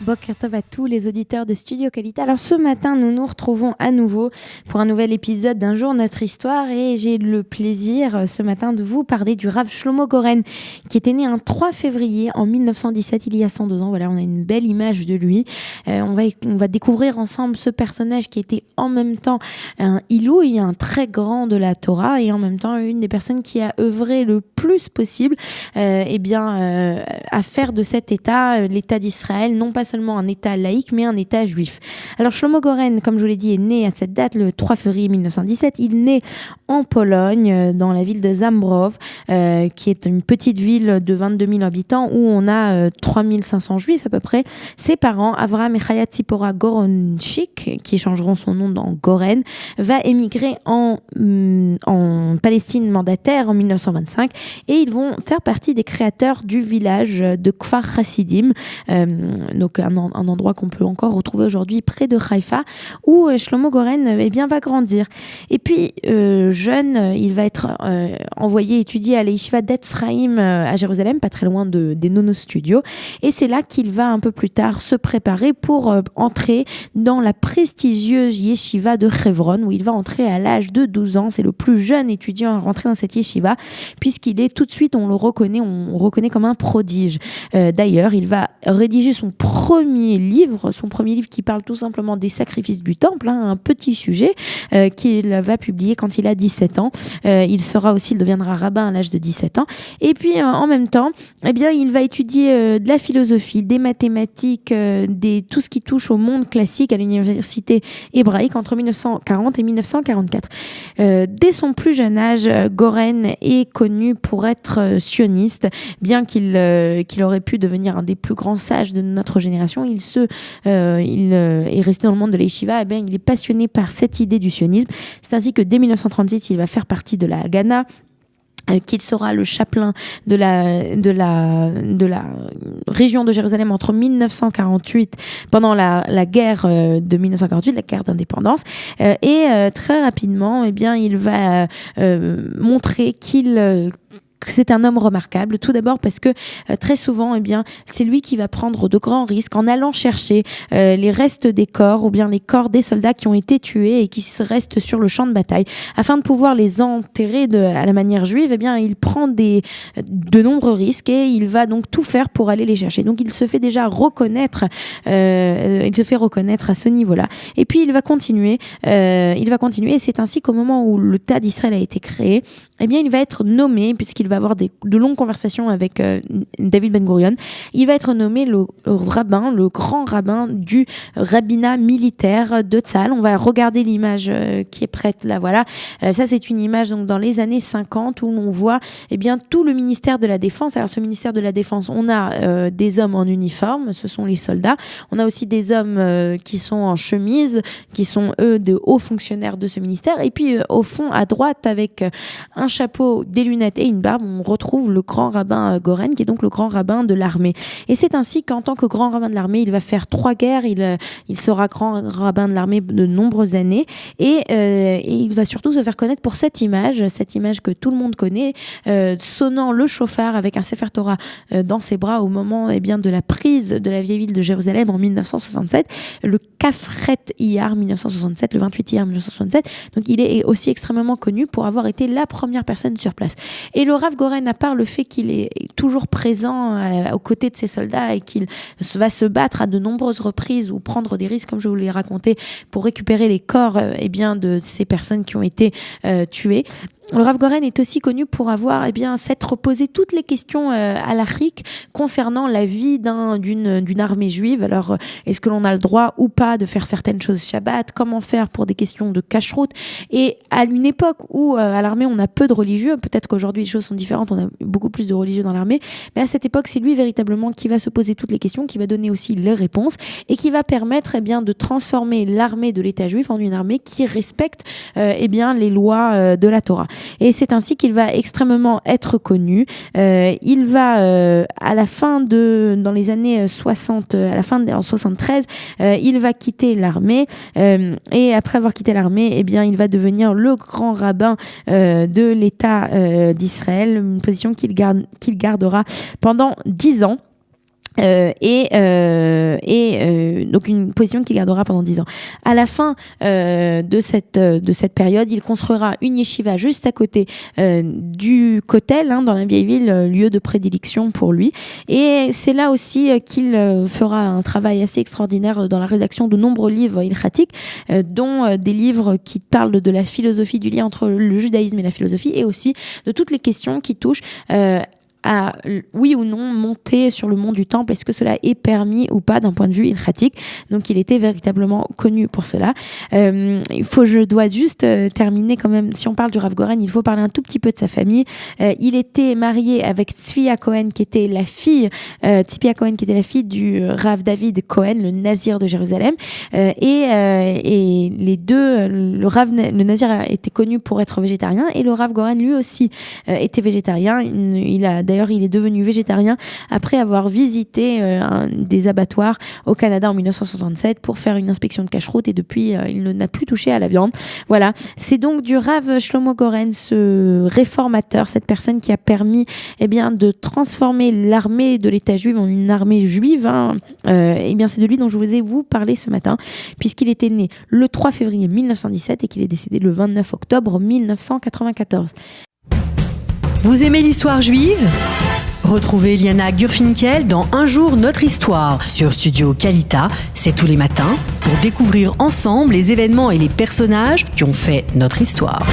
Boker Tov à tous les auditeurs de Studio Qualité. Alors ce matin, nous nous retrouvons à nouveau pour un nouvel épisode d'Un jour notre histoire et j'ai le plaisir ce matin de vous parler du Rav Shlomo Goren qui était né un 3 février en 1917, il y a 102 ans. Voilà, on a une belle image de lui. On va découvrir ensemble ce personnage qui était en même temps un Ilouï, un très grand de la Torah et en même temps une des personnes qui a œuvré le plus possible à faire de cet État, l'État d'Israël, non pas seulement un État laïque, mais un État juif. Alors Shlomo Goren, comme je vous l'ai dit, est né à cette date, le 3 février 1917. Il naît en Pologne, dans la ville de Zambrów, qui est une petite ville de 22 000 habitants, où on a 3 500 juifs à peu près. Ses parents, Avraham et Chaya Tzipora Goronchik, qui changeront son nom dans Goren, va émigrer en Palestine mandataire en 1925, et ils vont faire partie des créateurs du village de Kfar Hasidim, donc un endroit qu'on peut encore retrouver aujourd'hui près de Haïfa, où Shlomo Goren va grandir. Et puis jeune, il va être envoyé étudier à l'Yeshiva d'Etzraïm à Jérusalem, pas très loin des Nono Studios, et c'est là qu'il va un peu plus tard se préparer pour entrer dans la prestigieuse Yeshiva de Hebron, où il va entrer à l'âge de 12 ans. C'est le plus jeune étudiant à rentrer dans cette Yeshiva, puisqu'il est tout de suite, on reconnaît comme un prodige. D'ailleurs, il va rédiger son premier livre qui parle tout simplement des sacrifices du temple, un petit sujet qu'il va publier quand il a 17 ans. Il deviendra rabbin à l'âge de 17 ans. Et puis, en même temps, il va étudier de la philosophie, des mathématiques, tout ce qui touche au monde classique à l'université hébraïque entre 1940 et 1944. Dès son plus jeune âge, Goren est connu pour être sioniste, bien qu'il aurait pu devenir un des plus grands sages de notre génération. Il est resté dans le monde de l'Yeshiva. Il est passionné par cette idée du sionisme. C'est ainsi que dès 1936, il va faire partie de la Haganah, qu'il sera le chapelain de la région de Jérusalem entre 1948, pendant la guerre de 1948, la guerre d'indépendance, et très rapidement, il va montrer que c'est un homme remarquable, tout d'abord parce que très souvent, c'est lui qui va prendre de grands risques en allant chercher les restes des corps, ou bien les corps des soldats qui ont été tués et qui restent sur le champ de bataille, afin de pouvoir les enterrer à la manière juive. Il prend de nombreux risques et il va donc tout faire pour aller les chercher. Donc il se fait déjà reconnaître, à ce niveau-là. Et puis il va continuer, et c'est ainsi qu'au moment où l'État d'Israël a été créé, il va être nommé, puisqu'il va avoir de longues conversations avec David Ben Gurion, il va être nommé le grand rabbin du rabbinat militaire de Tzahal. On va regarder l'image qui est prête là, voilà. Ça, c'est une image donc dans les années 50 où on voit tout le ministère de la Défense. Alors ce ministère de la Défense, on a des hommes en uniforme, ce sont les soldats. On a aussi des hommes qui sont en chemise, qui sont eux de hauts fonctionnaires de ce ministère. Et puis au fond, à droite, avec un chapeau, des lunettes et une barbe, on retrouve le grand rabbin Goren, qui est donc le grand rabbin de l'armée. Et c'est ainsi qu'en tant que grand rabbin de l'armée, il va faire 3 guerres, il sera grand rabbin de l'armée de nombreuses années, et il va surtout se faire connaître pour cette image que tout le monde connaît, sonnant le chauffard avec un Sefer Torah dans ses bras au moment de la prise de la vieille ville de Jérusalem en 1967, le Kafret Iyar 1967, le 28 Iyar 1967. Donc il est aussi extrêmement connu pour avoir été la première personne sur place. Et le Rav Goren, à part le fait qu'il est toujours présent aux côtés de ses soldats et qu'il va se battre à de nombreuses reprises ou prendre des risques, comme je vous l'ai raconté, pour récupérer les corps de ces personnes qui ont été tuées, le Rav Goren est aussi connu pour avoir s'être posé toutes les questions halachiques concernant la vie d'une armée juive. Alors, est-ce que l'on a le droit ou pas de faire certaines choses Shabbat? Comment faire pour des questions de cacheroute? Et à une époque où à l'armée on a peu de religieux, peut-être qu'aujourd'hui les choses sont différentes, on a beaucoup plus de religieux dans l'armée, mais à cette époque c'est lui véritablement qui va se poser toutes les questions, qui va donner aussi les réponses et qui va permettre de transformer l'armée de l'État juif en une armée qui respecte les lois de la Torah. Et c'est ainsi qu'il va extrêmement être connu. Il va, dans les années 60, en 73, il va quitter l'armée. Et après avoir quitté l'armée, il va devenir le grand rabbin de l'État d'Israël, une position qu'il gardera pendant 10 ans. Donc une position qu'il gardera pendant 10 ans. À la fin de cette période, il construira une yeshiva juste à côté du Kotel, dans la vieille ville, lieu de prédilection pour lui. Et c'est là aussi qu'il fera un travail assez extraordinaire dans la rédaction de nombreux livres ilchatiques, dont des livres qui parlent de la philosophie, du lien entre le judaïsme et la philosophie, et aussi de toutes les questions qui touchent à, oui ou non, monter sur le mont du temple. Est-ce que cela est permis ou pas d'un point de vue ilchatique? Donc il était véritablement connu pour cela. Je dois juste terminer quand même. Si on parle du Rav Goren, il faut parler un tout petit peu de sa famille. Il était marié avec Tzvia Cohen, qui était la fille du Rav David Cohen, le nazir de Jérusalem. Et les deux, le nazir était connu pour être végétarien, et le Rav Goren lui aussi était végétarien. Il est devenu végétarien après avoir visité des abattoirs au Canada en 1967 pour faire une inspection de cacheroute, et depuis il n'a plus touché à la viande. Voilà, c'est donc du Rav Shlomo Goren, ce réformateur, cette personne qui a permis de transformer l'armée de l'État juif en une armée juive. C'est de lui dont je vous parler ce matin, puisqu'il était né le 3 février 1917 et qu'il est décédé le 29 octobre 1994. Vous aimez l'histoire juive ? Retrouvez Liana Gurfinkel dans Un jour notre histoire sur Studio Kalita. C'est tous les matins pour découvrir ensemble les événements et les personnages qui ont fait notre histoire.